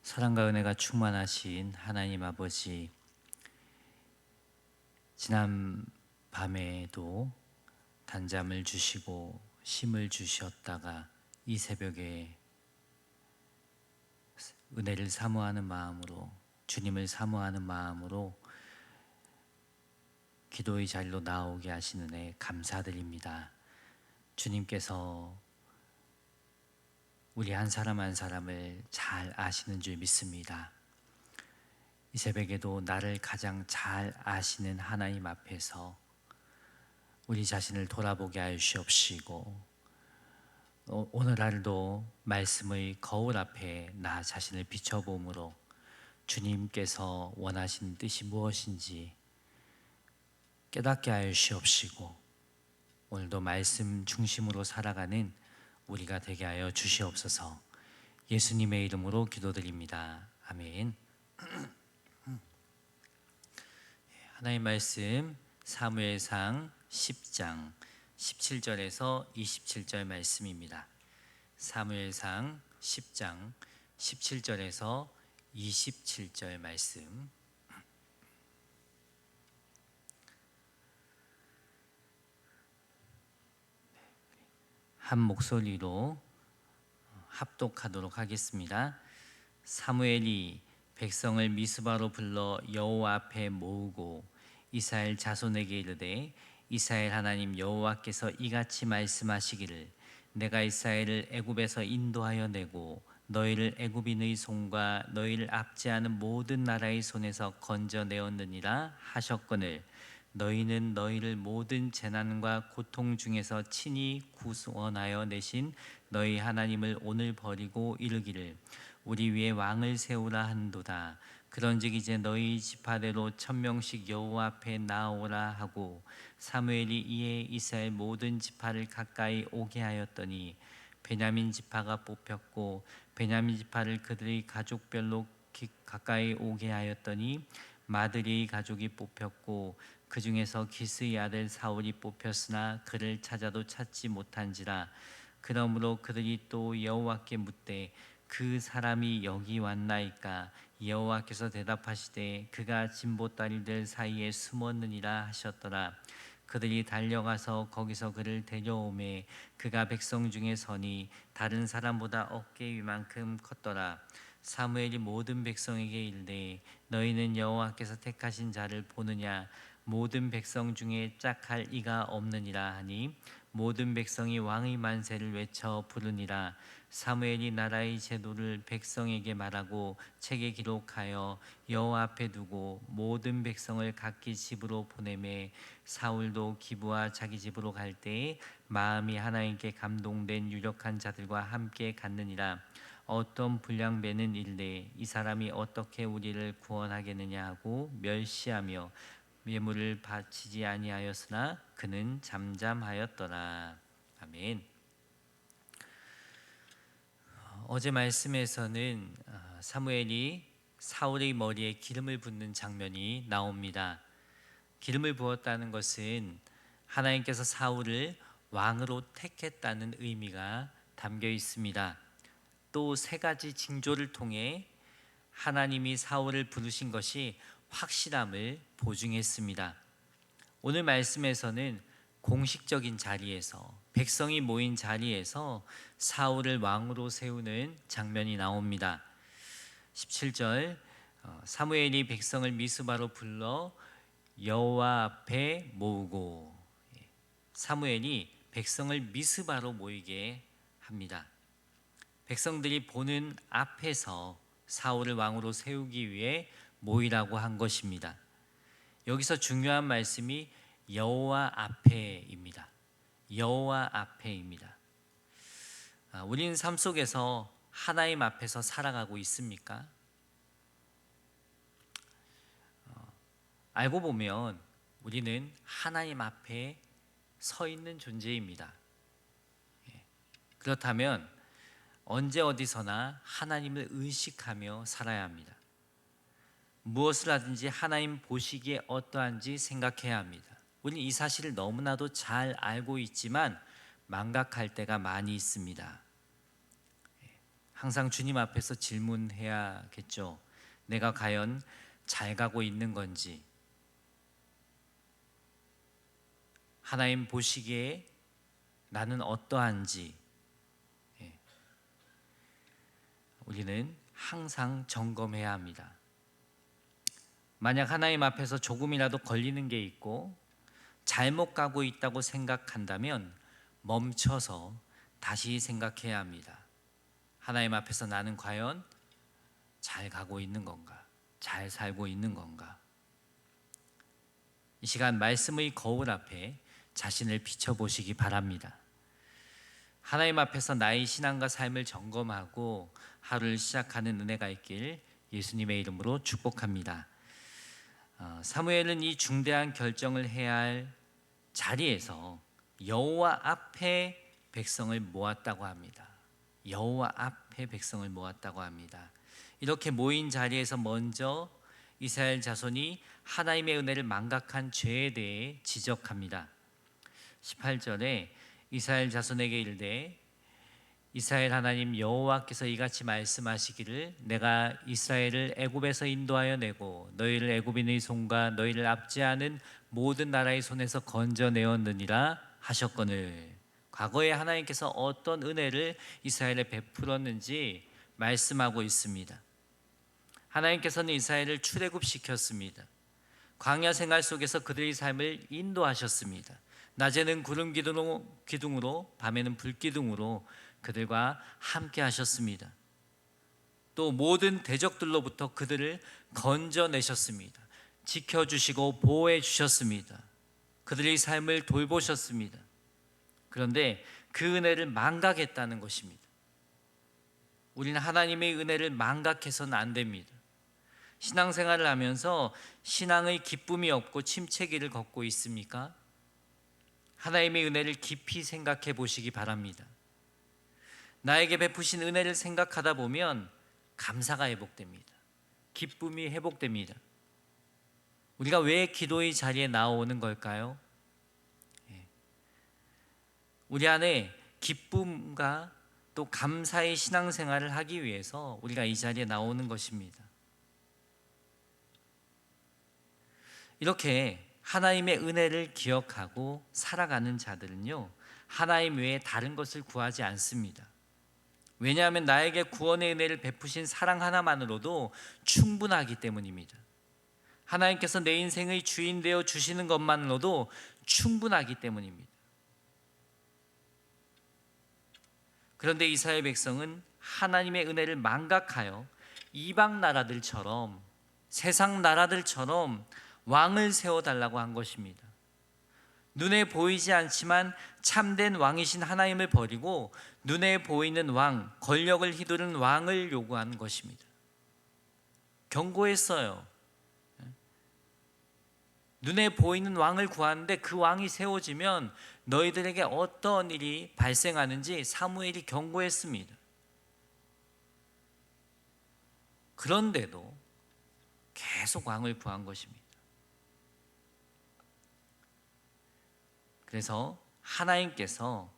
사랑과 은혜가 충만하신 하나님 아버지, 지난 밤에도 단잠을 주시고 힘을 주셨다가 이 새벽에 은혜를 사모하는 마음으로, 주님을 사모하는 마음으로 기도의 자리로 나오게 하신 은혜 감사드립니다. 주님께서 우리 한 사람 한 사람을 잘 아시는 줄 믿습니다. 이 새벽에도 나를 가장 잘 아시는 하나님 앞에서 우리 자신을 돌아보게 하여 주시옵시고, 오늘 하루도 말씀의 거울 앞에 나 자신을 비춰봄으로 주님께서 원하시는 뜻이 무엇인지 깨닫게 하여 주시옵시고, 오늘도 말씀 중심으로 살아가는 우리가 되게 하여 주시옵소서. 예수님의 이름으로 기도드립니다. 아멘. 하나님 말씀 사무엘상 10장 17절에서 27절 말씀입니다. 사무엘상 10장 17절에서 27절 말씀. 한 목소리로 합독하도록 하겠습니다. 사무엘이 백성을 미스바로 불러 여호와 앞에 모으고 이스라엘 자손에게 이르되, 이스라엘 하나님 여호와께서 이같이 말씀하시기를, 내가 이스라엘을 애굽에서 인도하여 내고 너희를 애굽인의 손과 너희를 압제하는 모든 나라의 손에서 건져내었느니라 하셨거늘, 너희는 너희를 모든 재난과 고통 중에서 친히 구원하여 내신 너희 하나님을 오늘 버리고 이르기를, 우리 위에 왕을 세우라 한도다. 그런즉 이제 너희 지파대로 1000명씩 여호와 앞에 나오라 하고, 사무엘이 이에 이스라엘 모든 지파를 가까이 오게 하였더니 베냐민 지파가 뽑혔고, 베냐민 지파를 그들의 가족별로 가까이 오게 하였더니 마드리의 가족이 뽑혔고, 그 중에서 기스의 아들 사울이 뽑혔으나 그를 찾아도 찾지 못한지라. 그러므로 그들이 또 여호와께 묻되, 그 사람이 여기 왔나이까? 여호와께서 대답하시되, 그가 진보다리들 사이에 숨었느니라 하셨더라. 그들이 달려가서 거기서 그를 데려오매 그가 백성 중에 서니 다른 사람보다 어깨 위만큼 컸더라. 사무엘이 모든 백성에게 이르되, 너희는 여호와께서 택하신 자를 보느냐? 모든 백성 중에 짝할 이가 없느니라 하니, 모든 백성이 왕의 만세를 외쳐 부르니라. 사무엘이 나라의 제도를 백성에게 말하고 책에 기록하여 여호와 앞에 두고 모든 백성을 각기 집으로 보내매, 사울도 기브와 자기 집으로 갈 때에 마음이 하나님께 감동된 유력한 자들과 함께 갔느니라. 어떤 불량배는 이르되, 이 사람이 어떻게 우리를 구원하겠느냐 하고 멸시하며 예물을 바치지 아니하였으나 그는 잠잠하였더라. 아멘. 어제 말씀에서는 사무엘이 사울의 머리에 기름을 붓는 장면이 나옵니다. 기름을 부었다는 것은 하나님께서 사울을 왕으로 택했다는 의미가 담겨 있습니다. 또 세 가지 징조를 통해 하나님이 사울을 부르신 것이 확실함을 보증했습니다. 오늘 말씀에서는 공식적인 자리에서, 백성이 모인 자리에서 사울을 왕으로 세우는 장면이 나옵니다. 17절, 사무엘이 백성을 미스바로 불러 여호와 앞에 모으고, 사무엘이 백성을 미스바로 모이게 합니다. 백성들이 보는 앞에서 사울을 왕으로 세우기 위해 모이라고 한 것입니다. 여기서 중요한 말씀이 여호와 앞에입니다. 여호와 앞에입니다. 우리는 삶 속에서 하나님 앞에서 살아가고 있습니까? 알고 보면 우리는 하나님 앞에 서 있는 존재입니다. 그렇다면 언제 어디서나 하나님을 의식하며 살아야 합니다. 무엇을 하든지 하나님 보시기에 어떠한지 생각해야 합니다. 우리는 이 사실을 너무나도 잘 알고 있지만 망각할 때가 많이 있습니다. 항상 주님 앞에서 질문해야겠죠. 내가 과연 잘 가고 있는 건지, 하나님 보시기에 나는 어떠한지, 우리는 항상 점검해야 합니다. 만약 하나님 앞에서 조금이라도 걸리는 게 있고 잘못 가고 있다고 생각한다면 멈춰서 다시 생각해야 합니다. 하나님 앞에서 나는 과연 잘 가고 있는 건가? 잘 살고 있는 건가? 이 시간 말씀의 거울 앞에 자신을 비춰보시기 바랍니다. 하나님 앞에서 나의 신앙과 삶을 점검하고 하루를 시작하는 은혜가 있길 예수님의 이름으로 축복합니다. 사무엘은 이 중대한 결정을 해야 할 자리에서 여호와 앞에 백성을 모았다고 합니다. 여호와 앞에 백성을 모았다고 합니다. 이렇게 모인 자리에서 먼저 이스라엘 자손이 하나님의 은혜를 망각한 죄에 대해 지적합니다. 18절에 이스라엘 자손에게 이르되 이스라엘 하나님 여호와께서 이같이 말씀하시기를 내가 이스라엘을 애굽에서 인도하여 내고 너희를 애굽인의 손과 너희를 압제하는 모든 나라의 손에서 건져내었느니라 하셨거늘. 과거에 하나님께서 어떤 은혜를 이스라엘에 베풀었는지 말씀하고 있습니다. 하나님께서는 이스라엘을 출애굽시켰습니다. 광야 생활 속에서 그들의 삶을 인도하셨습니다. 낮에는 구름 기둥으로 밤에는 불 기둥으로 그들과 함께 하셨습니다. 또 모든 대적들로부터 그들을 건져내셨습니다. 지켜주시고 보호해 주셨습니다. 그들의 삶을 돌보셨습니다. 그런데 그 은혜를 망각했다는 것입니다. 우리는 하나님의 은혜를 망각해서는 안 됩니다. 신앙생활을 하면서 신앙의 기쁨이 없고 침체기를 걷고 있습니까? 하나님의 은혜를 깊이 생각해 보시기 바랍니다. 나에게 베푸신 은혜를 생각하다 보면 감사가 회복됩니다. 기쁨이 회복됩니다. 우리가 왜 기도의 자리에 나오는 걸까요? 우리 안에 기쁨과 또 감사의 신앙생활을 하기 위해서 우리가 이 자리에 나오는 것입니다. 이렇게 하나님의 은혜를 기억하고 살아가는 자들은요, 하나님 외에 다른 것을 구하지 않습니다. 왜냐하면 나에게 구원의 은혜를 베푸신 사랑 하나만으로도 충분하기 때문입니다. 하나님께서 내 인생의 주인 되어 주시는 것만으로도 충분하기 때문입니다. 그런데 이스라엘 백성은 하나님의 은혜를 망각하여 이방 나라들처럼, 세상 나라들처럼 왕을 세워달라고 한 것입니다. 눈에 보이지 않지만 참된 왕이신 하나님을 버리고 눈에 보이는 왕, 권력을 휘두른 왕을 요구한 것입니다. 경고했어요. 눈에 보이는 왕을 구하는데 그 왕이 세워지면 너희들에게 어떤 일이 발생하는지 사무엘이 경고했습니다. 그런데도 계속 왕을 구한 것입니다. 그래서 하나님께서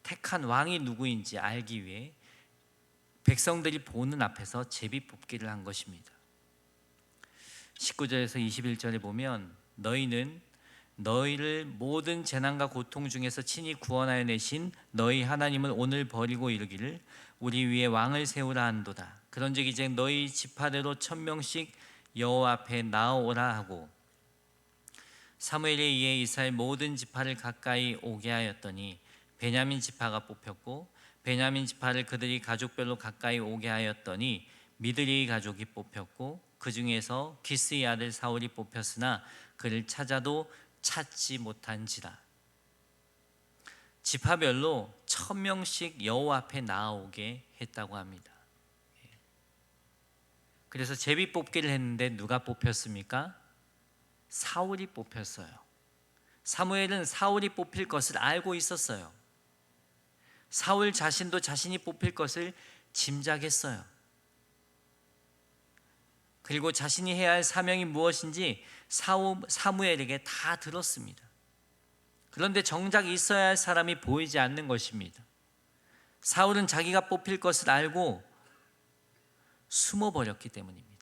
택한 왕이 누구인지 알기 위해 백성들이 보는 앞에서 제비뽑기를 한 것입니다. 19절에서 21절에 보면 너희는 너희를 모든 재난과 고통 중에서 친히 구원하여 내신 너희 하나님을 오늘 버리고 이르기를 우리 위에 왕을 세우라 한도다. 그런즉 이제 너희 지파대로 1000명씩 여호와 앞에 나아오라 하고 사무엘에 의해 이스라엘 모든 지파를 가까이 오게 하였더니 베냐민 지파가 뽑혔고 베냐민 지파를 그들이 가족별로 가까이 오게 하였더니 미드리의 가족이 뽑혔고 그 중에서 기스의 아들 사울이 뽑혔으나 그를 찾아도 찾지 못한지라. 지파별로 1000명씩 여호와 앞에 나아오게 했다고 합니다. 그래서 제비 뽑기를 했는데 누가 뽑혔습니까? 사울이 뽑혔어요. 사무엘은 사울이 뽑힐 것을 알고 있었어요. 사울 자신도 자신이 뽑힐 것을 짐작했어요. 그리고 자신이 해야 할 사명이 무엇인지 사무엘에게 다 들었습니다. 그런데 정작 있어야 할 사람이 보이지 않는 것입니다. 사울은 자기가 뽑힐 것을 알고 숨어버렸기 때문입니다.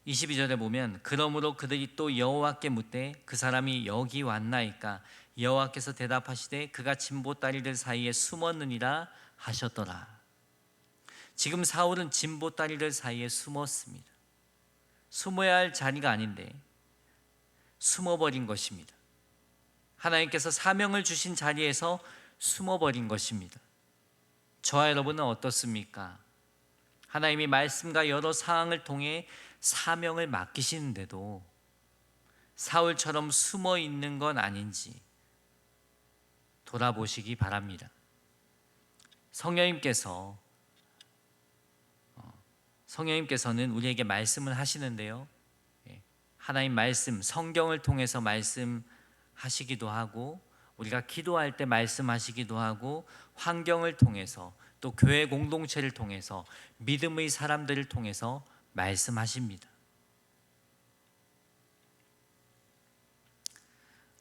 22절에 보면 그러므로 그들이 또 여호와께 묻되 그 사람이 여기 왔나이까? 여호와께서 대답하시되 그가 진보다리들 사이에 숨었느니라 하셨더라. 지금 사울은 진보다리들 사이에 숨었습니다. 숨어야 할 자리가 아닌데 숨어버린 것입니다. 하나님께서 사명을 주신 자리에서 숨어버린 것입니다. 저와 여러분은 어떻습니까? 하나님이 말씀과 여러 상황을 통해 사명을 맡기시는데도 사울처럼 숨어 있는 건 아닌지 돌아보시기 바랍니다. 성령님께서는 우리에게 말씀을 하시는데요, 하나님 말씀, 성경을 통해서 말씀하시기도 하고, 우리가 기도할 때 말씀하시기도 하고, 환경을 통해서, 또 교회 공동체를 통해서, 믿음의 사람들을 통해서 말씀하십니다.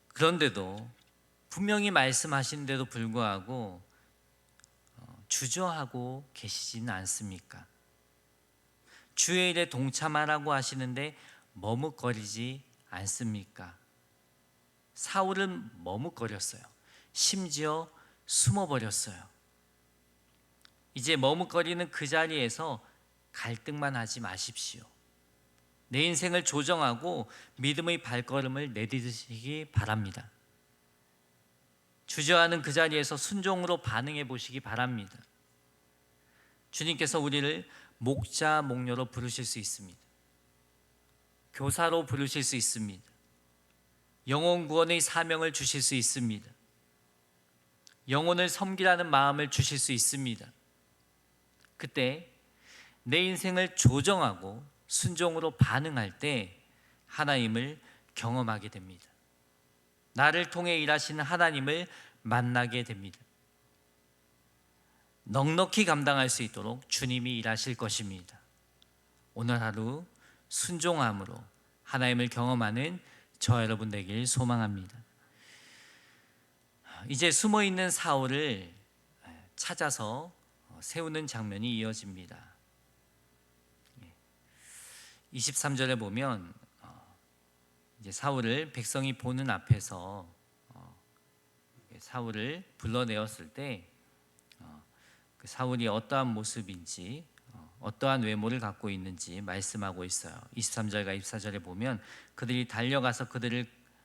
그런데도 분명히 말씀하시는데도 불구하고 주저하고 계시지는 않습니까? 주의 일에 동참하라고 하시는데 머뭇거리지 않습니까? 사울은 머뭇거렸어요. 심지어 숨어버렸어요. 이제 머뭇거리는 그 자리에서 갈등만 하지 마십시오. 내 인생을 조정하고 믿음의 발걸음을 내딛으시기 바랍니다. 주저하는 그 자리에서 순종으로 반응해 보시기 바랍니다. 주님께서 우리를 목자, 목녀로 부르실 수 있습니다. 교사로 부르실 수 있습니다. 영혼 구원의 사명을 주실 수 있습니다. 영혼을 섬기라는 마음을 주실 수 있습니다. 그때 내 인생을 조정하고 순종으로 반응할 때 하나님을 경험하게 됩니다. 나를 통해 일하시는 하나님을 만나게 됩니다. 넉넉히 감당할 수 있도록 주님이 일하실 것입니다. 오늘 하루 순종함으로 하나님을 경험하는 저 여러분 되길 소망합니다. 이제 숨어있는 사울을 찾아서 세우는 장면이 이어집니다. 23절에 보면 이제 사울을 백성이 보는 앞에서 사울을 불러내었을 때 그 사울이 어떠한 모습인지, 어떠한 외모를 갖고 있는지 말씀하고 있어요. 23절과 24절에 보면 그들이 달려가서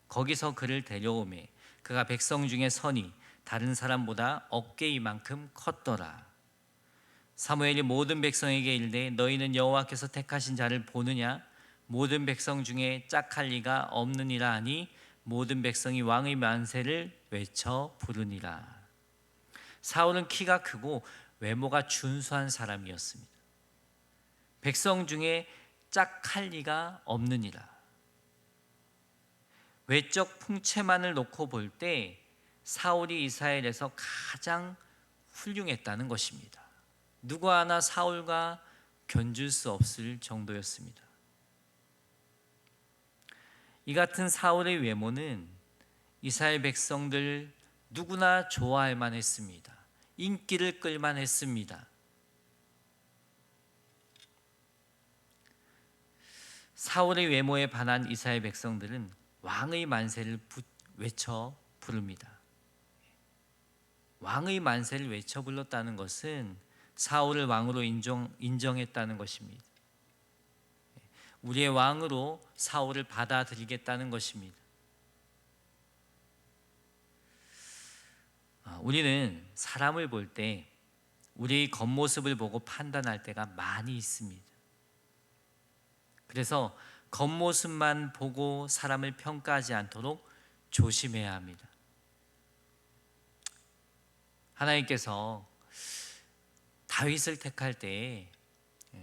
거기서 그를 데려오매 그가 백성 중에 선이 다른 사람보다 어깨 이만큼 컸더라. 사무엘이 모든 백성에게 이르되 너희는 여호와께서 택하신 자를 보느냐? 모든 백성 중에 짝할 리가 없느니라 하니 모든 백성이 왕의 만세를 외쳐 부르니라. 사울은 키가 크고 외모가 준수한 사람이었습니다. 백성 중에 짝할 리가 없느니라. 외적 풍채만을 놓고 볼 때 사울이 이스라엘에서 가장 훌륭했다는 것입니다. 누구 하나 사울과 견줄 수 없을 정도였습니다. 이 같은 사울의 외모는 이스라엘 백성들 누구나 좋아할 만했습니다. 인기를 끌만 했습니다. 사울의 외모에 반한 이스라엘 백성들은 왕의 만세를 외쳐 부릅니다. 왕의 만세를 외쳐 불렀다는 것은 사울을 왕으로 인정했다는 것입니다. 우리의 왕으로 사울을 받아들이겠다는 것입니다. 우리는 사람을 볼 때 우리의 겉모습을 보고 판단할 때가 많이 있습니다. 그래서 겉모습만 보고 사람을 평가하지 않도록 조심해야 합니다. 하나님께서 다윗을 택할 때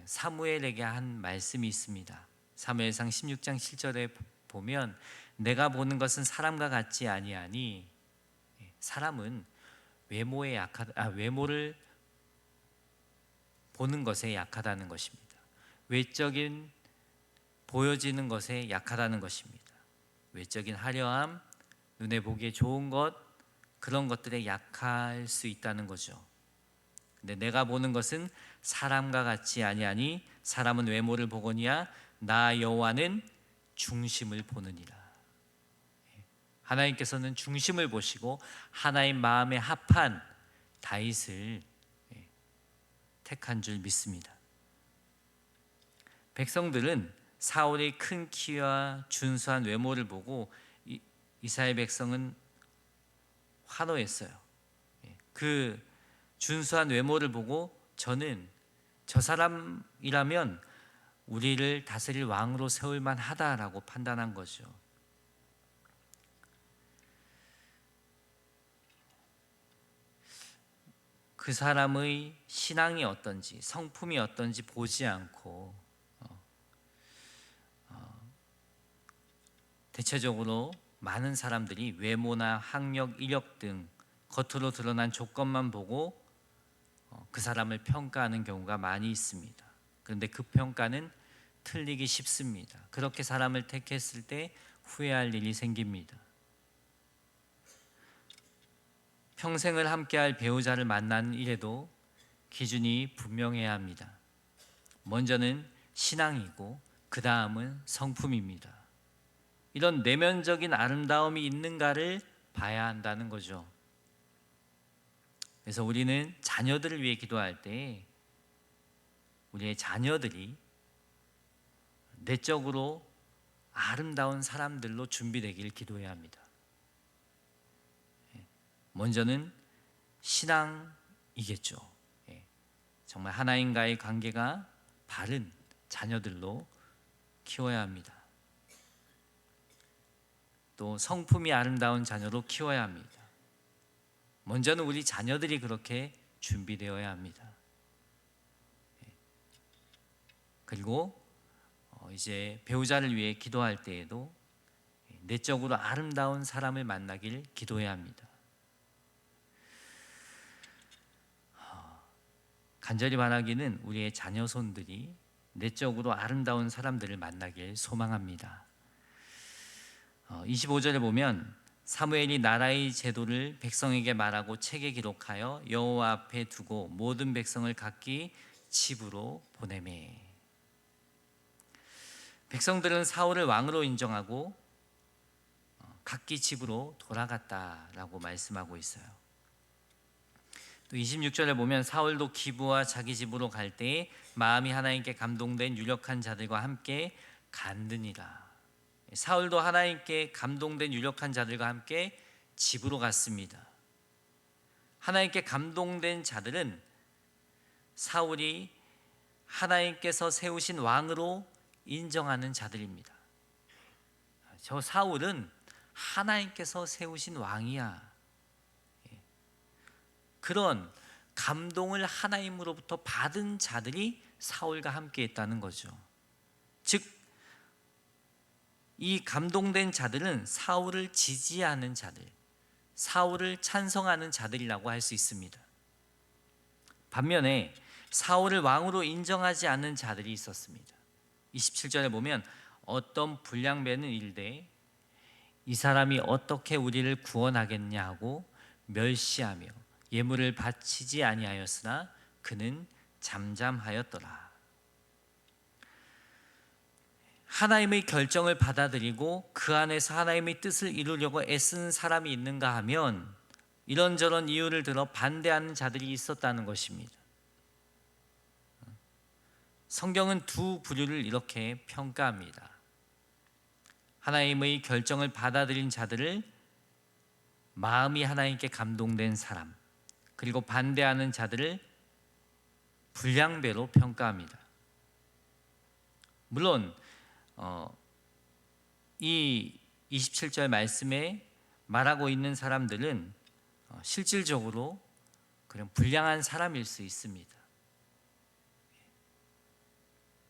사무엘에게 한 말씀이 있습니다. 사무엘상 16장 7절에 보면 내가 보는 것은 사람과 같지 아니하니, 사람은 외모를 보는 것에 약하다는 것입니다. 외적인 보여지는 것에 약하다는 것입니다. 외적인 화려함, 눈에 보기에 좋은 것, 그런 것들에 약할 수 있다는 거죠. 근데 내가 보는 것은 사람과 같지 아니하니 사람은 외모를 보거니와 나 여호와는 중심을 보느니라. 하나님께서는 중심을 보시고 하나님 마음에 합한 다윗을 택한 줄 믿습니다. 백성들은 사울의 큰 키와 준수한 외모를 보고 이스라엘 백성은 환호했어요. 그 준수한 외모를 보고 저는 저 사람이라면 우리를 다스릴 왕으로 세울 만하다라고 판단한 거죠. 그 사람의 신앙이 어떤지, 성품이 어떤지 보지 않고 대체적으로 많은 사람들이 외모나 학력, 이력 등 겉으로 드러난 조건만 보고 그 사람을 평가하는 경우가 많이 있습니다. 그런데 그 평가는 틀리기 쉽습니다. 그렇게 사람을 택했을 때 후회할 일이 생깁니다. 평생을 함께할 배우자를 만나는 일에도 기준이 분명해야 합니다. 먼저는 신앙이고 그 다음은 성품입니다. 이런 내면적인 아름다움이 있는가를 봐야 한다는 거죠. 그래서 우리는 자녀들을 위해 기도할 때 우리의 자녀들이 내적으로 아름다운 사람들로 준비되길 기도해야 합니다. 먼저는 신앙이겠죠. 정말 하나님과의 관계가 바른 자녀들로 키워야 합니다. 또 성품이 아름다운 자녀로 키워야 합니다. 먼저는 우리 자녀들이 그렇게 준비되어야 합니다. 그리고 이제 배우자를 위해 기도할 때에도 내적으로 아름다운 사람을 만나길 기도해야 합니다. 간절히 바라기는 우리의 자녀손들이 내적으로 아름다운 사람들을 만나길 소망합니다. 25절에 보면 사무엘이 나라의 제도를 백성에게 말하고 책에 기록하여 여호와 앞에 두고 모든 백성을 각기 집으로 보내매. 백성들은 사울을 왕으로 인정하고 각기 집으로 돌아갔다라고 말씀하고 있어요. 또 26절에 보면 사울도 기브와 자기 집으로 갈 때에 마음이 하나님께 감동된 유력한 자들과 함께 간드니라. 사울도 하나님께 감동된 유력한 자들과 함께 집으로 갔습니다. 하나님께 감동된 자들은 사울이 하나님께서 세우신 왕으로 인정하는 자들입니다. 저 사울은 하나님께서 세우신 왕이야. 그런 감동을 하나님으로부터 받은 자들이 사울과 함께 했다는 거죠. 즉, 이 감동된 자들은 사울을 지지하는 자들, 사울을 찬성하는 자들이라고 할 수 있습니다. 반면에 사울을 왕으로 인정하지 않는 자들이 있었습니다. 27절에 보면 어떤 불량배는 이르되 이 사람이 어떻게 우리를 구원하겠냐 하고 멸시하며 예물을 바치지 아니하였으나 그는 잠잠하였더라. 하나님의 결정을 받아들이고 그 안에서 하나님의 뜻을 이루려고 애쓰는 사람이 있는가 하면 이런저런 이유를 들어 반대하는 자들이 있었다는 것입니다. 성경은 두 부류를 이렇게 평가합니다. 하나님의 결정을 받아들인 자들을 마음이 하나님께 감동된 사람, 그리고 반대하는 자들을 불량배로 평가합니다. 물론 이 27절 말씀에 말하고 있는 사람들은 실질적으로 그냥 불량한 사람일 수 있습니다.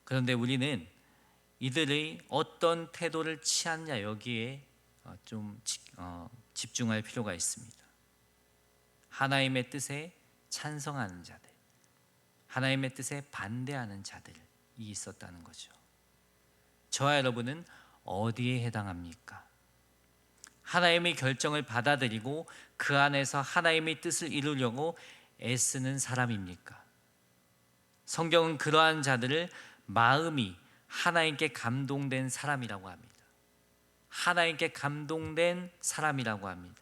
그런데 우리는 이들의 어떤 태도를 취하느냐 여기에 좀 집중할 필요가 있습니다. 하나님의 뜻에 찬성하는 자들, 하나님의 뜻에 반대하는 자들이 있었다는 거죠. 저와 여러분은 어디에 해당합니까? 하나님의 결정을 받아들이고 그 안에서 하나님의 뜻을 이루려고 애쓰는 사람입니까? 성경은 그러한 자들을 마음이 하나님께 감동된 사람이라고 합니다. 하나님께 감동된 사람이라고 합니다.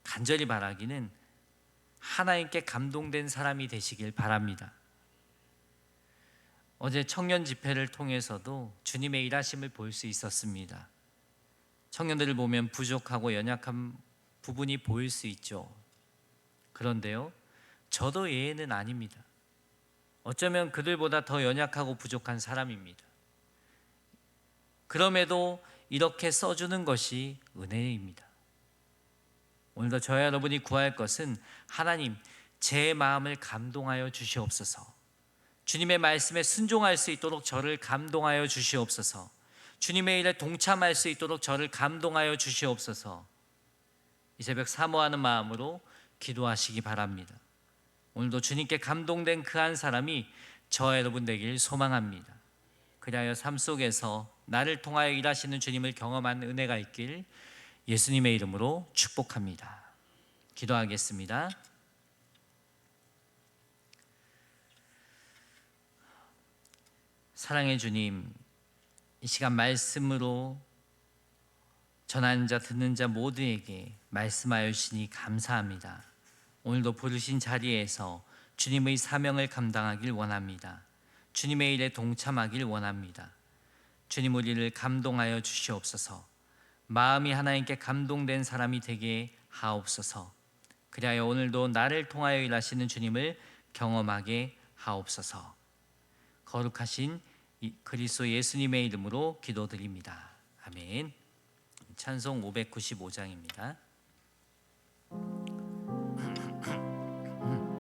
간절히 바라기는 하나님께 감동된 사람이 되시길 바랍니다. 어제 청년 집회를 통해서도 주님의 일하심을 볼 수 있었습니다. 청년들을 보면 부족하고 연약한 부분이 보일 수 있죠. 그런데요, 저도 예외는 아닙니다. 어쩌면 그들보다 더 연약하고 부족한 사람입니다. 그럼에도 이렇게 써주는 것이 은혜입니다. 오늘도 저와 여러분이 구할 것은 하나님, 제 마음을 감동하여 주시옵소서. 주님의 말씀에 순종할 수 있도록 저를 감동하여 주시옵소서. 주님의 일에 동참할 수 있도록 저를 감동하여 주시옵소서. 이 새벽 사모하는 마음으로 기도하시기 바랍니다. 오늘도 주님께 감동된 그 한 사람이 저와 여러분 되길 소망합니다. 그리하여 삶 속에서 나를 통하여 일하시는 주님을 경험한 은혜가 있길 예수님의 이름으로 축복합니다. 기도하겠습니다. 사랑의 주님, 이 시간 말씀으로 전하는 자 듣는 자 모두에게 말씀하여 주시니 감사합니다. 오늘도 부르신 자리에서 주님의 사명을 감당하길 원합니다. 주님의 일에 동참하길 원합니다. 주님, 우리를 감동하여 주시옵소서. 마음이 하나님께 감동된 사람이 되게 하옵소서. 그리하여 오늘도 나를 통하여 일하시는 주님을 경험하게 하옵소서. 거룩하신 그리스도 예수님의 이름으로 기도드립니다. 아멘. 찬송 595장입니다.